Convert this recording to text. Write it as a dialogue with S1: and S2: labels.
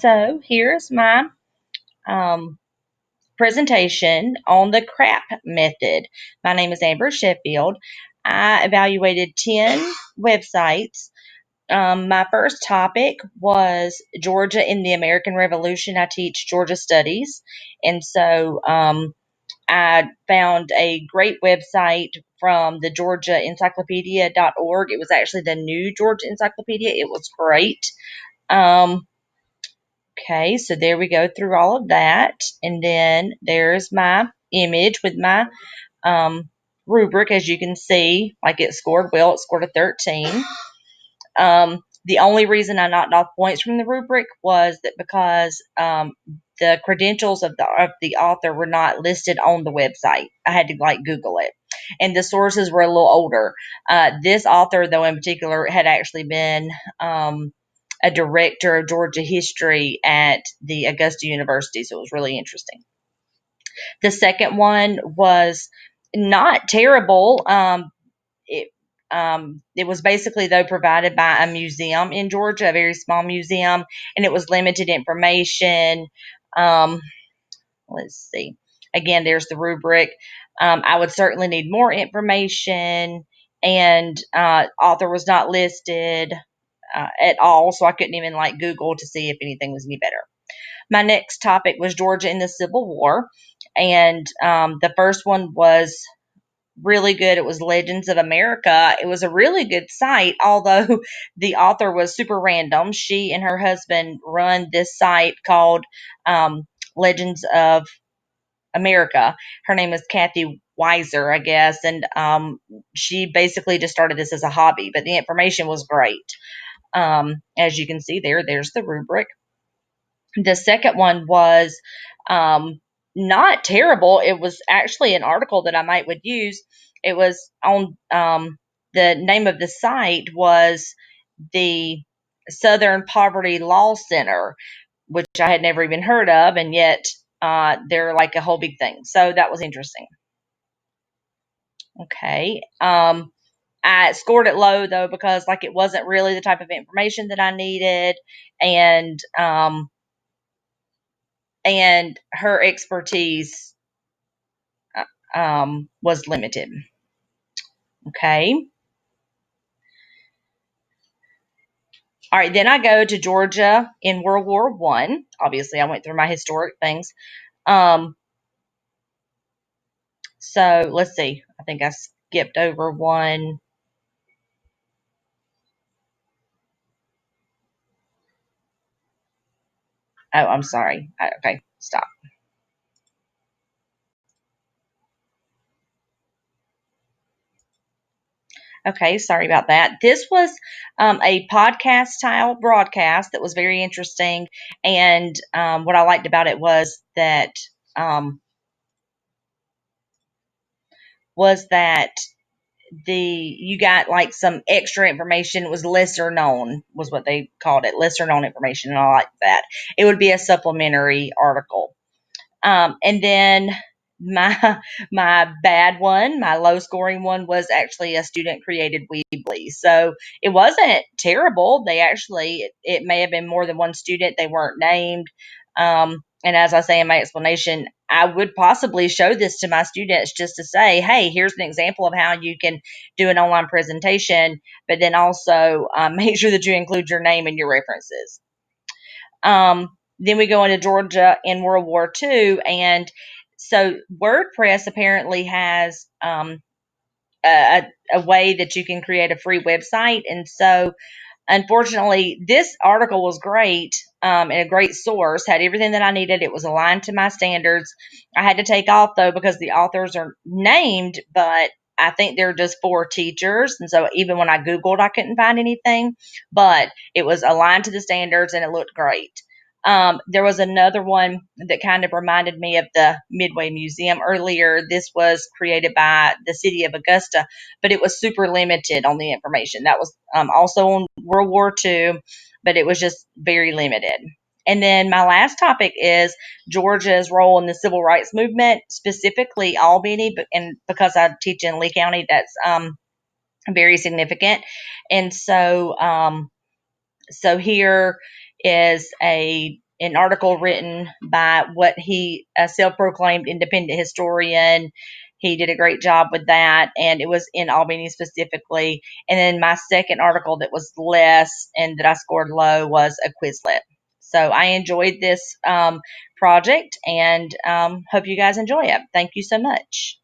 S1: So here's my um, presentation on the CRAP method. My name is Amber Sheffield. I evaluated 10 websites. My first topic was Georgia in the American Revolution. I teach Georgia Studies. And so I found a great website from the GeorgiaEncyclopedia.org. It was actually the new Georgia Encyclopedia. It was great. Um, Okay, so there we go through all of that. And then there's my image with my um, rubric. As you can see, like it scored well, it scored a 13. The only reason I knocked off points from the rubric was that because the credentials of the author were not listed on the website. I had to Google it, and the sources were a little older. This author, though, in particular, had actually been a director of Georgia history at the Augusta University, so it was really interesting. The second one was not terrible. It was basically, though, provided by a museum in Georgia, a very small museum, and it was limited information. Let's see. Again, there's the rubric. I would certainly need more information, and author was not listed at all, so I couldn't even Google to see if anything was any better. My next topic was Georgia in the Civil War, and the first one was really good. It was Legends of America. It was a really good site, although the author was super random. She and her husband run this site called Legends of America. Her name is Kathy Weiser, I guess, and she basically just started this as a hobby, but the information was great. As you can see there's the rubric. The second one was not terrible. It was actually an article that I might would use. It was on the name of the site was the Southern Poverty Law Center, which I had never even heard of, and yet they're like a whole big thing. So that was interesting. Okay. I scored it low though because it wasn't really the type of information that I needed, and her expertise was limited. Okay. All right. Then I go to Georgia in World War One. Obviously, I went through my historic things. So let's see. I think I skipped over one. Oh, I'm sorry. Okay, stop. Okay, sorry about that. This was a podcast style broadcast that was very interesting, and what I liked about it um, was that you got some extra information. It was lesser known, was what they called it, lesser known information, and I like that. It would be a supplementary article. And then my my bad one, my low scoring one, was actually a student created Weebly. So it wasn't terrible. They actually, it may have been more than one student. They weren't named. And as I say in my explanation, I would possibly show this to my students just to say, hey, here's an example of how you can do an online presentation, but then also make sure that you include your name and your references. Then we go into Georgia in World War II, and so WordPress apparently has a way that you can create a free website, and so unfortunately, this article was great and a great source, had everything that I needed. It was aligned to my standards. I had to take off, though, because the authors are named, but I think they're just for teachers. And so even when I Googled, I couldn't find anything, but it was aligned to the standards and it looked great. There was another one that kind of reminded me of the Midway Museum earlier. This was created by the city of Augusta, but it was super limited on the information. That was also on World War II, but it was just very limited. And then my last topic is Georgia's role in the civil rights movement, specifically Albany, and because I teach in Lee County, that's very significant. And so, so here is a an article written by what he a self-proclaimed independent historian. He did a great job with that, and it was in Albany specifically. And then my second article that was less and that I scored low was a Quizlet. So I enjoyed this project, and hope you guys enjoy it. Thank you so much.